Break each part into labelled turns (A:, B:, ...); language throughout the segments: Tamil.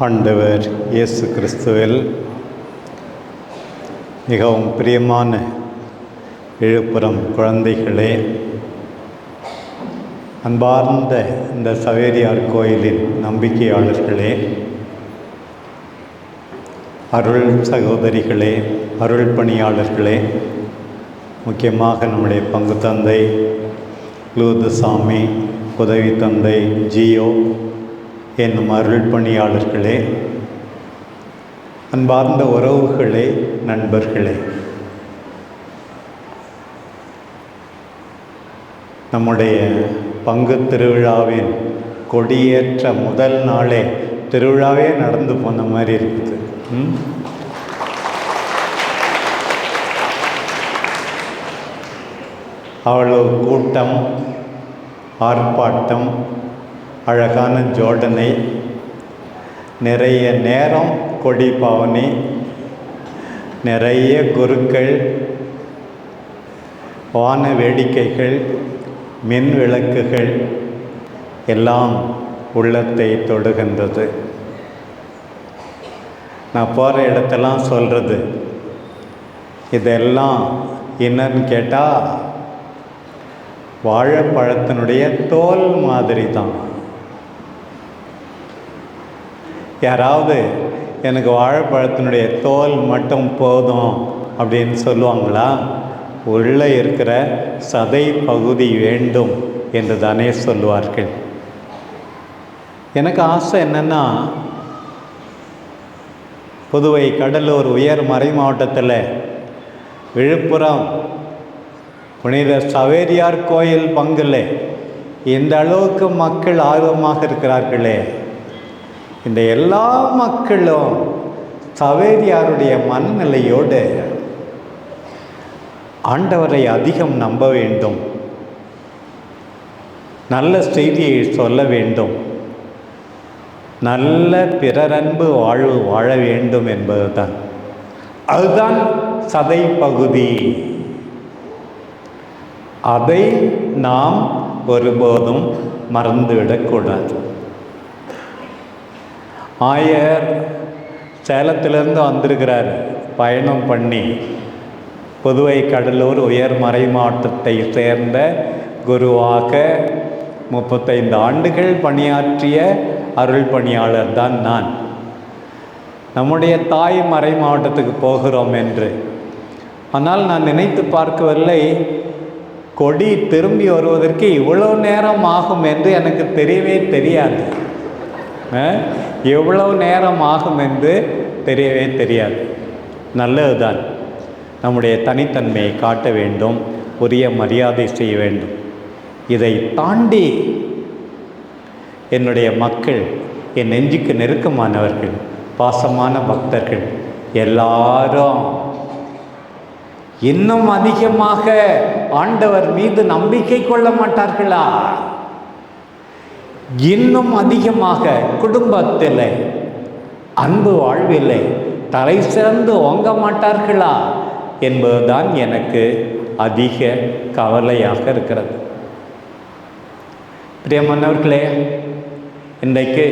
A: ஆண்டவர் இயேசு கிறிஸ்துவில் மிகவும் பிரியமான விழுப்புரம் குழந்தைகளே, அன்பார்ந்த இந்த சவேரியார் கோயிலின் நம்பிக்கையாளர்களே, அருள் சகோதரிகளே, அருள் பணியாளர்களே, முக்கியமாக நம்முடைய பங்கு தந்தை லூதுசாமி, உதவி தந்தை ஜியோ என்னும் அருள் பணியாளர்களே, அன்பார்ந்த உறவுகளே, நண்பர்களே, நம்முடைய பங்கு திருவிழாவின் கொடியேற்ற முதல் நாளே திருவிழாவே நடந்து போன மாதிரி இருக்குது. அவ்வளவு கூட்டம், ஆர்ப்பாட்டம், அழகான ஜோடனை, நிறைய நேரம் கொடி பாவனை, நிறைய குருக்கள், வான வேடிக்கைகள், மின் விளக்குகள் எல்லாம் உள்ளத்தை தொடுகின்றது. நான் போகிற இடத்தெல்லாம் சொல்கிறது இதெல்லாம் என்னன்னு கேட்டால் வாழைப்பழத்தினுடைய தோல் மாதிரி தான். யாராவது எனக்கு வாழைப்பழத்தினுடைய தோல் மட்டும் போதும் அப்படின்னு சொல்லுவாங்களா? உள்ளே இருக்கிற சதை பகுதி வேண்டும் என்று தானே சொல்லுவார்கள். எனக்கு ஆசை என்னென்னா, புதுவை கடலூர் உயர் மறை மாவட்டத்தில் விழுப்புரம் புனித சவேரியார் கோயில் பங்கில் இந்த அளவுக்கு மக்கள் ஆர்வமாக இருக்கிறார்களே, இந்த எல்லா மக்களும் சவேரியாருடைய மனநிலையோடு ஆண்டவரை அதிகம் நம்ப வேண்டும், நல்ல செய்தியை சொல்ல வேண்டும், நல்ல பிறரன்பு வாழ்வு வாழ வேண்டும் என்பதுதான். அதுதான் சதை பகுதி. அதை நாம் ஒருபோதும் மறந்துவிடக்கூடாது. ஆயர் சேலத்திலிருந்து வந்திருக்கிறார் பயணம் பண்ணி. புதுவை கடலூர் உயர் மறை மாவட்டத்தை சேர்ந்த குருவாக 35 ஆண்டுகள் பணியாற்றிய அருள் பணியாளர் தான் நான். நம்முடைய தாய் மறை மாவட்டத்துக்கு போகிறோம் என்று. ஆனால் நான் நினைத்து பார்க்கவில்லை, கொடி திரும்பி வருவதற்கு இவ்வளோ நேரம் ஆகும் என்று எனக்கு தெரியவே தெரியாது. எவ்வளவு நேரம் ஆகும் என்று தெரியவே தெரியாது. நல்லதுதான். நம்முடைய தனித்தன்மையை காட்ட வேண்டும், உரிய மரியாதை செய்ய வேண்டும். இதை தாண்டி என்னுடைய மக்கள், என் நெஞ்சுக்கு நெருக்கமானவர்கள், பாசமான பக்தர்கள் எல்லாரும் இன்னும் அதிகமாக ஆண்டவர் மீது நம்பிக்கை கொள்ள மாட்டார்களா? இன்னும் அதிகமாக குடும்பத்தில், அன்பு வாழ்வில் தலை சிறந்து ஓங்க மாட்டார்களா என்பதுதான் எனக்கு அதிக கவலையாக இருக்கிறது. பிரியமானவர்களே, இன்றைக்கு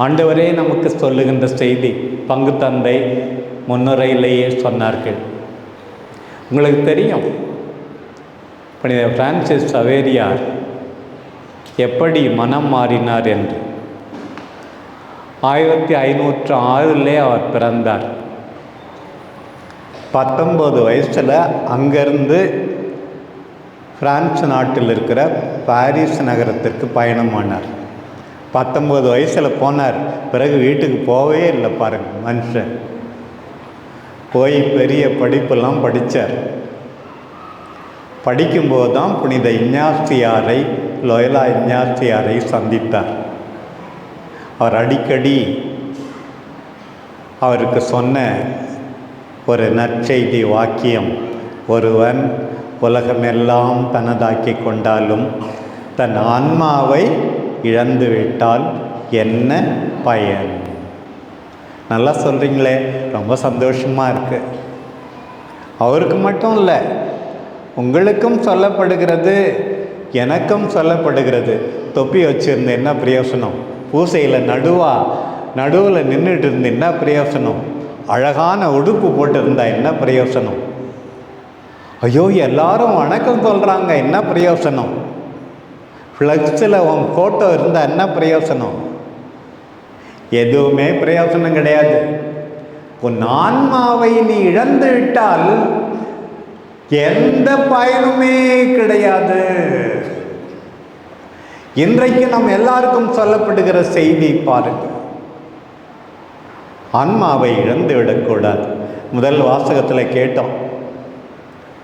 A: ஆண்டவரே நமக்கு சொல்லுகின்ற செய்தி பங்கு தந்தை முன்னுரையிலேயே சொன்னார்கள். உங்களுக்கு தெரியும், புனித பிரான்சிஸ் சவேரியார் எப்படி மனம் மாறினார் என்று. 1506 அவர் பிறந்தார். 19 வயசில் அங்கேருந்து பிரான்ஸ் நாட்டில் இருக்கிற பாரிஸ் நகரத்திற்கு பயணமானார். 19 வயசில் போனார். பிறகு வீட்டுக்கு போகவே இல்லை பாருங்கள். மனுஷன் போய் பெரிய படிப்பெல்லாம் படித்தார். படிக்கும்போது தான் புனித இஞ்ஞாசியாரை, லோயலா இஞ்ஞாசியாரை சந்தித்தார். அவர் அடிக்கடி அவருக்கு சொன்ன ஒரு நற்செய்தி வாக்கியம், ஒருவன் உலகமெல்லாம் தனதாக்கி கொண்டாலும் தன் ஆன்மாவை இழந்துவிட்டால் என்ன பயன்? நல்லா சொல்கிறீங்களே, ரொம்ப சந்தோஷமாக இருக்குது. அவருக்கு மட்டும் இல்லை, உங்களுக்கும் சொல்லப்படுகிறது, எனக்கும் சொல்லப்படுகிறது. தொப்பி வச்சுருந்த என்ன பிரயோசனம்? பூசையில் நடுவா நடுவில் நின்றுட்டு இருந்து என்ன பிரயோசனம்? அழகான உடுப்பு போட்டிருந்தா என்ன பிரயோசனம்? ஐயோ எல்லாரும் வணக்கம் சொல்கிறாங்க, என்ன பிரயோசனம்? ஃப்ளெக்ஸில் உன் ஃபோட்டோ இருந்தால் என்ன பிரயோசனம்? எதுவுமே பிரயோசனம் கிடையாது. உன் ஆன்மாவை நீ இழந்து விட்டால் எந்த பயனுமே கிடையாது. இன்றைக்கு நம் எல்லாருக்கும் சொல்லப்படுகிற செய்தி பாருங்க, ஆன்மாவை இழந்து விடக்கூடாது. முதல் வாசகத்தில் கேட்டோம்,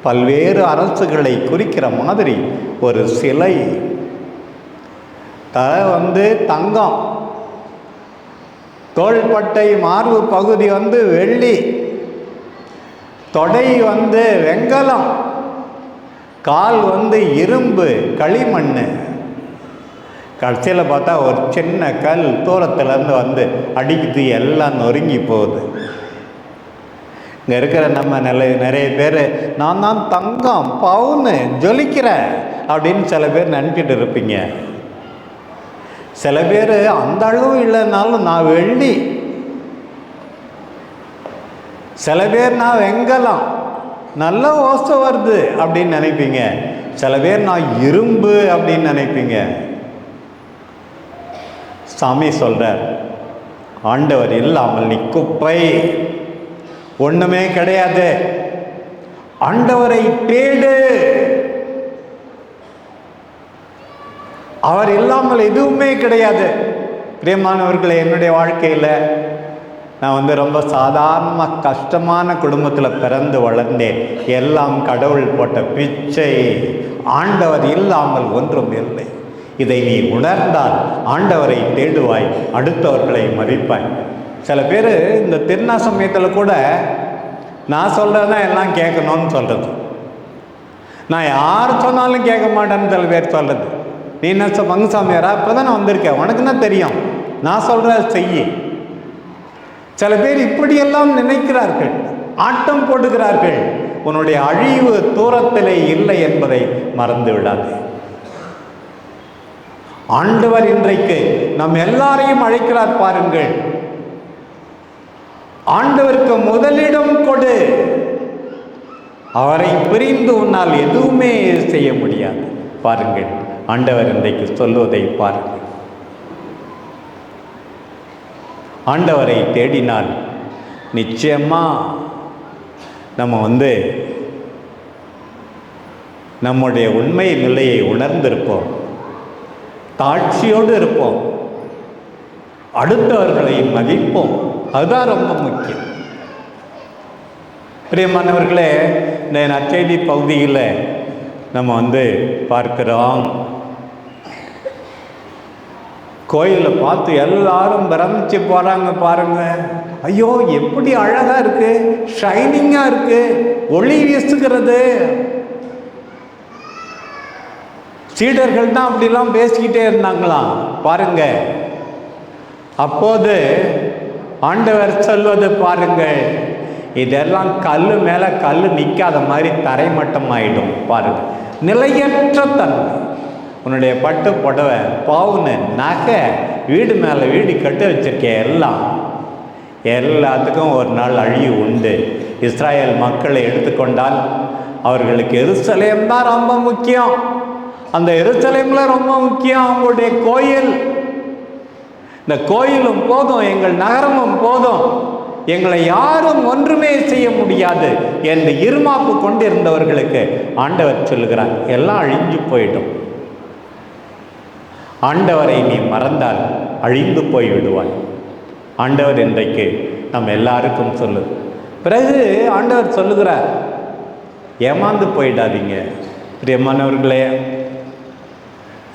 A: பல்வேறு அரசுகளை குறிக்கிற மாதிரி ஒரு சிலை, தலை தங்கம், தோள்பட்டை மார்பு பகுதி வெள்ளி, தொடை வெங்கலம், கால் இரும்பு களிமண். கடைசியில் பார்த்தா ஒரு சின்ன கல் தூரத்துலேருந்து அடிக்குது, எல்லாம் நொறுங்கி போகுது. இங்கே இருக்கிற நம்ம நிறைய பேர் நான் தான் தங்கம் பவுன்னு ஜொலிக்கிறேன் அப்படின்னு சில பேர் நினச்சிட்டு இருப்பீங்க. சில பேர் அந்த அளவு இல்லைனாலும் நான் வெள்ளி, சில பேர் நான் வெங்கலம், நல்ல ஓசை வருது அப்படின்னு நினைப்பீங்க. சில பேர் நான் இரும்பு அப்படின்னு நினைப்பீங்க. சாமி சொல்றார், ஆண்டவர் இல்லாமல் நீ குப்பை, ஒண்ணுமே கிடையாது. ஆண்டவரை தேடு, அவர் இல்லாமல் எதுவுமே கிடையாது. பிரியமானவர்களே, என்னுடைய வாழ்க்கையில் நான் ரொம்ப சாதாரண கஷ்டமான குடும்பத்தில் பிறந்து வளர்ந்தேன். எல்லாம் கடவுள் போட்ட பிச்சை. ஆண்டவர் இல்லாமல் ஒன்றும் இல்லை. இதை நீ உணர்ந்தால் ஆண்டவரை தேடுவாய், அடுத்தவர்களை மதிப்பாய். சில பேர் இந்த திருநா சமயத்தில் கூட நான் சொல்கிறதான் எல்லாம் கேட்கணும்னு சொல்கிறது, நான் யார் சொன்னாலும் கேட்க மாட்டேன்னு சில பேர் சொல்கிறது. நீ என்ன மங்குசாமியாரா, இப்போ தான் நான் வந்திருக்கேன், உனக்கு என்ன தெரியும், நான் சொல்கிற செய்யி. சில பேர் இப்படியெல்லாம் நினைக்கிறார்கள், ஆட்டம் போடுகிறார்கள். உன்னுடைய அழிவு தூரத்திலே இல்லை என்பதை மறந்து விடாது. ஆண்டவர் இன்றைக்கு நம் எல்லாரையும் அழைக்கிறார் பாருங்கள். ஆண்டவருக்கு முதலிடம் கொடு. அவரை பிரிந்து உன்னால் எதுவுமே செய்ய முடியாது. பாருங்கள், ஆண்டவர் இன்றைக்கு சொல்லுவதை பாருங்கள். ஆண்டவரை தேடினால் நிச்சயமா நம்ம நம்முடைய உண்மை நிலையை உணர்ந்திருப்போம், தாட்சியோடு இருப்போம், அடுத்தவர்களை மதிப்போம். அதுதான் ரொம்ப முக்கியம். பிரியமானவர்களே, இந்த நற்செய்தி பகுதியில் நம்ம பார்க்கிறோம், கோயிலில் பார்த்து எல்லாரும் பிரமிச்சு போகிறாங்க பாருங்க. ஐயோ எப்படி அழகாக இருக்கு, ஷைனிங்காக இருக்கு, ஒளி வீசுகிறது. சீடர்கள் தான் அப்படிலாம் பேசிக்கிட்டே இருந்தாங்களாம் பாருங்க. அப்போது ஆண்டவர் சொல்வது பாருங்கள், இதெல்லாம் கல் மேலே கல் நிற்காத மாதிரி தரைமட்டம் ஆயிடும். பாருங்க, நிலையற்ற தன்மை. உன்னுடைய பட்டு புடவை, பவுனு, நகை, வீடு மேலே வீடு கட்டு வச்சிருக்கேன், எல்லாத்துக்கும் ஒரு நாள் அழிவு உண்டு. இஸ்ராயல் மக்களை எடுத்துக்கொண்டால் அவர்களுக்கு எருசலேம் தான் ரொம்ப முக்கியம். அந்த எருசலேம்ல ரொம்ப முக்கியம் அவங்களுடைய கோயில். இந்த கோயிலும் போதும், எங்கள் நகரமும் போதும், எங்களை யாரும் ஒன்றுமே செய்ய முடியாது என்று இருமாப்பு கொண்டிருந்தவர்களுக்கு ஆண்டவர் சொல்லுகிறார், எல்லாம் அழிஞ்சு போயிடும். ஆண்டவரை நீ மறந்தால் அழிந்து போய் விடுவாய். ஆண்டவர் இன்றைக்கு நம்ம எல்லாருக்கும் சொல்லு. பிறகு ஆண்டவர் சொல்லுகிறார், ஏமாந்து போயிடாதீங்க. பிரியமானவர்களே,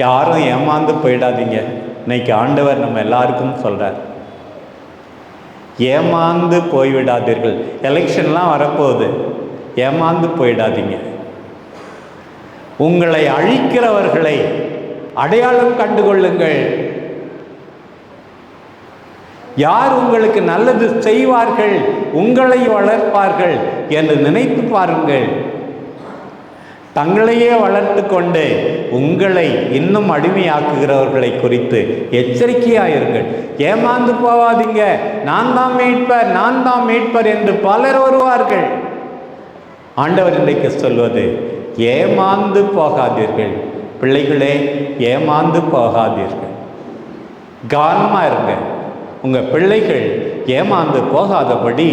A: யாரும் ஏமாந்து போயிடாதீங்க. இன்னைக்கு ஆண்டவர் நம்ம எல்லாருக்கும் சொல்கிறார், ஏமாந்து போய்விடாதீர்கள். எலெக்ஷன்லாம் வரப்போகுது, ஏமாந்து போயிடாதீங்க. உங்களை அழிக்கிறவர்களை அடையாளம் கண்டுகொள்ளுங்கள். யார் உங்களுக்கு நல்லது செய்வார்கள், உங்களை வளர்ப்பார்கள் என்று நினைத்து பாருங்கள். தங்களையே வளர்த்து கொண்டு உங்களை இன்னும் அடிமையாக்குகிறவர்களை குறித்து எச்சரிக்கையாயிருங்கள். ஏமாந்து போவாதீங்க. நான் தான் மீட்பர், நான் தான் மீட்பர் என்று பலர் வருவார்கள். ஆண்டவர் இன்றைக்கு சொல்வது, ஏமாந்து போகாதீர்கள் பிள்ளைகளே, ஏமாந்து போகாதீர்கள். கவனமாக இருங்க. உங்கள் பிள்ளைகள் ஏமாந்து போகாதபடி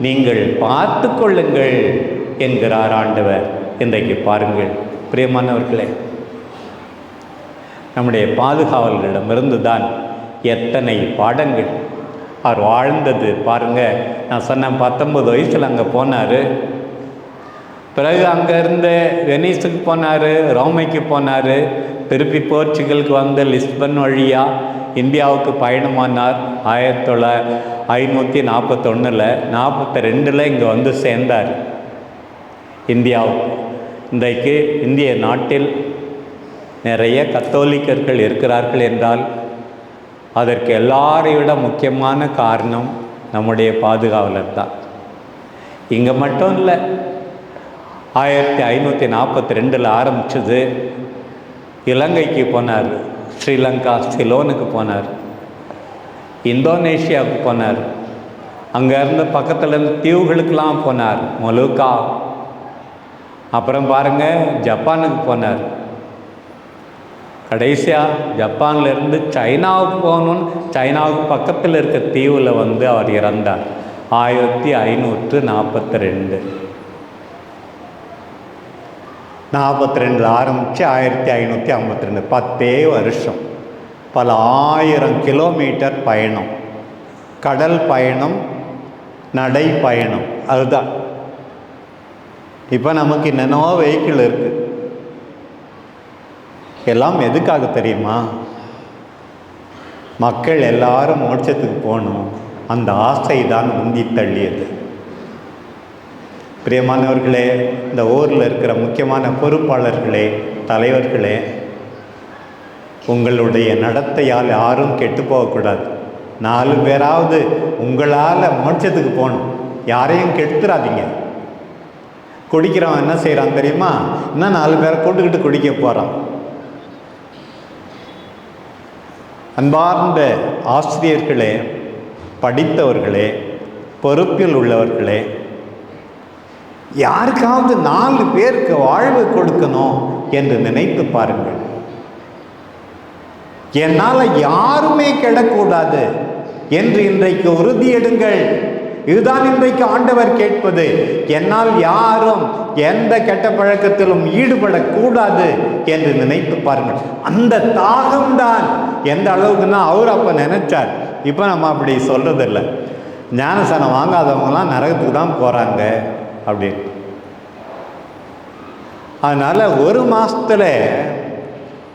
A: நீங்கள் பார்த்து கொள்ளுங்கள் என்கிறார் ஆண்டவர். இன்றைக்கு பாருங்கள் பிரியமானவர்களே, நம்முடைய பாதுகாவலர்களிடமிருந்து தான் எத்தனை பாடங்கள் அவர் வாழ்ந்தது பாருங்கள். நான் சொன்னேன் 19 வயசில் அங்கே போனார். பிறகு அங்கேருந்து வெனிஸுக்கு போனார், ரோமைக்கு போனார், திருப்பி போர்ச்சுகலுக்கு வந்து லிஸ்பன் வழியாக இந்தியாவுக்கு பயணமானார். 1541 42 இங்கே வந்து சேர்ந்தார் இந்தியாவுக்கு. இன்றைக்கு இந்திய நாட்டில் நிறைய கத்தோலிக்கர்கள் இருக்கிறார்கள் என்றால் அதற்கு எல்லாரை விட முக்கியமான காரணம் நம்முடைய பாதுகாவலர் தான். இங்கே மட்டும் இல்லை, 1542 ஆரம்பித்தது. இலங்கைக்கு போனார், ஸ்ரீலங்கா சிலோனுக்கு போனார், இந்தோனேஷியாவுக்கு போனார், அங்கேருந்து பக்கத்தில் இருந்து தீவுகளுக்கெல்லாம் போனார், மொலுக்கா. அப்புறம் பாருங்கள் ஜப்பானுக்கு போனார். கடைசியாக ஜப்பான்லேருந்து சைனாவுக்கு போகணுன்னு சைனாவுக்கு பக்கத்தில் இருக்க தீவில் வந்து அவர் இறந்தார் 1542. 42 ஆரம்பித்து 1552, 10 வருஷம், பல 1000 கிலோமீட்டர் பயணம், கடல் பயணம், நடை பயணம். அதுதான். இப்போ நமக்கு என்னென்னவோ வெஹிக்கிள் இருக்குது. எல்லாம் எதுக்காக தெரியுமா? மக்கள் எல்லாரும் மோட்சத்துக்கு போகணும். அந்த ஆசை தான் உந்தி தள்ளியது. பிரியமானவர்களே, இந்த ஊரில் இருக்கிற முக்கியமான பொறுப்பாளர்களே, தலைவர்களே, உங்களுடைய நடத்தையால் யாரும் கெட்டு போகக்கூடாது. 4 பேராவது உங்களால் மோட்சத்துக்கு போகணும். யாரையும் கெடுத்துறாதீங்க. குடிக்கிறவன் என்ன செய்கிறான் தெரியுமா? இன்னும் 4 பேரை கூட்டுக்கிட்டு குடிக்க போகிறான். அன்பார்ந்த ஆசிரியர்களே, படித்தவர்களே, பொறுப்பில் உள்ளவர்களே, யாருக்காவது 4 பேருக்கு வாழ்வு கொடுக்கணும் என்று நினைத்து பாருங்கள். என்னால் யாருமே கெடக்கூடாது என்று இன்றைக்கு உறுதியெடுங்கள். இதுதான் இன்றைக்கு ஆண்டவர் கேட்பது. என்னால் யாரும் எந்த கெட்ட பழக்கத்திலும் ஈடுபடக்கூடாது என்று நினைத்து பாருங்கள். அந்த தாகம்தான் எந்த அளவுக்குன்னா அவர் அப்போ நினைச்சார். இப்போ நம்ம அப்படி சொல்றதில்லை. ஞானசானம் வாங்காதவங்களாம் நரகத்துக்கு தான் போகிறாங்க அப்படின்னு. அதனால் 1 மாதத்துல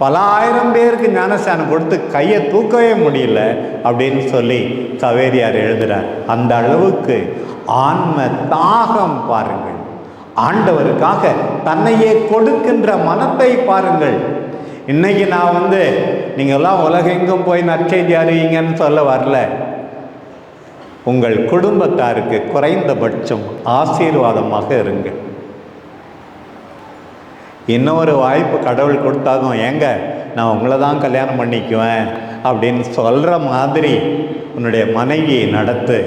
A: பல 1000 பேருக்கு ஞானஸ்தானம் கொடுத்து கையை தூக்கவே முடியல அப்படின்னு சொல்லி சவேரியார் எழுதுகிறார். அந்த அளவுக்கு ஆன்ம தாகம் பாருங்கள். ஆண்டவருக்காக தன்னையே கொடுக்கின்ற மனத்தை பாருங்கள். இன்னைக்கு நான் நீங்கள்லாம் உலகெங்கும் போய் நற்செய்தி அறிவிங்கன்னு சொல்ல வரல. உங்கள் குடும்பத்தாருக்கு குறைந்தபட்சம் ஆசீர்வாதமாக இருங்கள். இன்னொரு வாய்ப்பு கடவுள் கொடுத்தாலும், ஏங்க நான் உங்களை தான் கல்யாணம் பண்ணிக்குவேன் அப்படின்னு சொல்கிற மாதிரி உன்னுடைய மனைவியை நடத்து.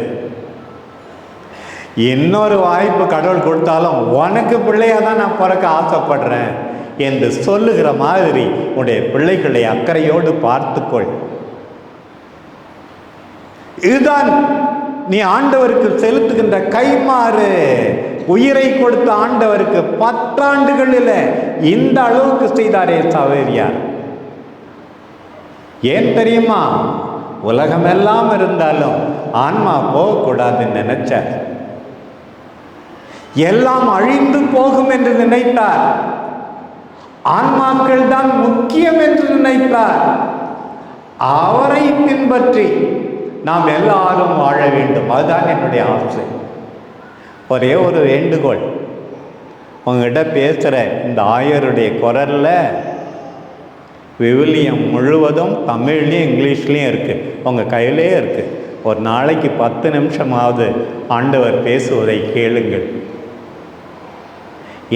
A: இன்னொரு வாய்ப்பு கடவுள் கொடுத்தாலும் உனக்கு பிள்ளையாக தான் நான் பிறக்க ஆசைப்படுறேன் என்று சொல்லுகிற மாதிரி உன்னுடைய பிள்ளைகளை அக்கறையோடு பார்த்துக்கொள். இதுதான் நீ ஆண்டவருக்கு செலுத்துகின்ற கைமாறு. உயிரை கொடுத்த ஆண்டவருக்கு 10 ஆண்டுகளில் இந்த அளவுக்கு செய்தாரே சவேரியார். ஏன் தெரியுமா? உலகமெல்லாம் இருந்தாலும் ஆன்மா போகக்கூடாதுன்னு நினைச்சார். எல்லாம் அழிந்து போகும் என்று நினைத்தார். ஆன்மாக்கள் தான் முக்கியம் என்று நினைத்தார். அவரை பின்பற்றி நாம் எல்லாரும் வாழ வேண்டும். அதுதான் என்னுடைய ஆசை. ஒரே ஒரு வேண்டுகோள், உங்ககிட்ட பேசுகிற இந்த ஆயருடைய குரலில் விவிலியம் முழுவதும் தமிழ்லேயும் இங்கிலீஷ்லேயும் இருக்குது, உங்கள் கையிலே இருக்குது. ஒரு நாளைக்கு 10 நிமிஷமாவது ஆண்டவர் பேசுவதை கேளுங்கள்.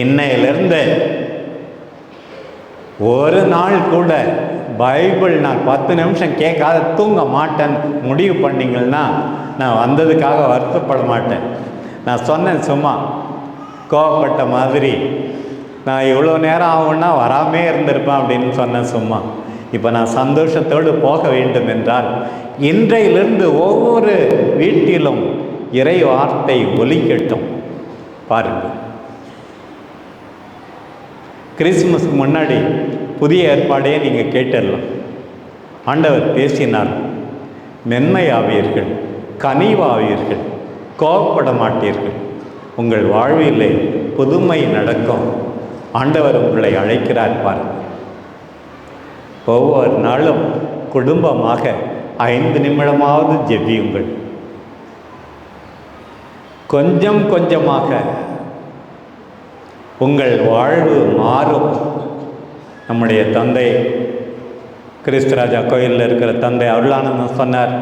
A: இன்னையிலிருந்து ஒரு நாள் கூட பைபிள் நான் 10 நிமிஷம் கேட்காத தூங்க மாட்டேன்னு முடிவு பண்ணிங்கன்னா நான் வந்ததுக்காக வருத்தப்பட மாட்டேன். நான் சொன்னேன் சும்மா கோவப்பட்ட மாதிரி, நான் இவ்வளோ நேரம் ஆகும்னா வராமே இருந்திருப்பேன் அப்படின்னு சொன்னேன் சும்மா. இப்போ நான் சந்தோஷத்தோடு போக வேண்டும் என்றால் இன்றையிலிருந்து ஒவ்வொரு வீட்டிலும் இறை வார்த்தை ஒலிக்கட்டும். பாருங்கள், கிறிஸ்துமஸ்க்கு முன்னாடி புதிய ஏற்பாடையே நீங்கள் கேட்டுடலாம். ஆண்டவர் பேசினார், மென்மையாவீர்கள், கனிவாவீர்கள், கோபப்பட மாட்டீர்கள், உங்கள் வாழ்விலே புதுமை நடக்கும். ஆண்டவர் உங்களை அழைக்கிறார். பாருங்கள், ஒவ்வொரு நாளும் குடும்பமாக 5 நிமிடமாவது ஜெபியுங்கள். கொஞ்சம் கொஞ்சமாக உங்கள் வாழ்வு மாறும். நம்முடைய தந்தை கிறிஸ்துராஜா கோயிலில் இருக்கிற தந்தை அருளானந்தம் சொன்னார்,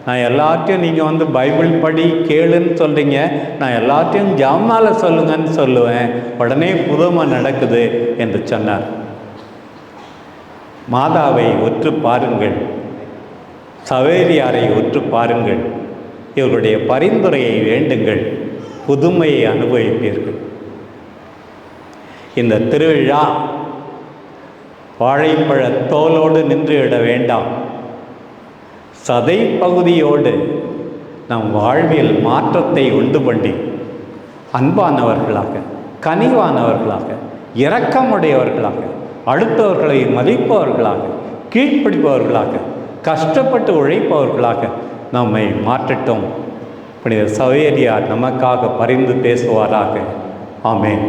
A: நான் எல்லாத்தையும் நீங்கள் வந்து பைபிள் படி கேளுன்னு சொல்கிறீங்க, நான் எல்லாத்தையும் ஜாமால சொல்லுங்கன்னு சொல்லுவேன், உடனே புதுமை நடக்குது என்று சொன்னார். மாதாவை உற்று பாருங்கள், சவேரியாரை உற்று பாருங்கள், இவர்களுடைய பரிந்துரையை வேண்டுங்கள், புதுமையை அனுபவிப்பீர்கள். இந்த திருவிழா வாழைப்பழ தோலோடு நின்றுவிட வேண்டாம். சதை பகுதியோடு நம் வாழ்வில் மாற்றத்தை உண்டு பண்ணி அன்பானவர்களாக, கனிவானவர்களாக, இரக்கமுடையவர்களாக, அடுத்தவர்களை மதிப்பவர்களாக, கீழ்ப்பிடிப்பவர்களாக, கஷ்டப்பட்டு உழைப்பவர்களாக நம்மை மாற்றட்டும். புனித சவேரியார் நமக்காக பரிந்து பேசுவாராக. ஆமென்.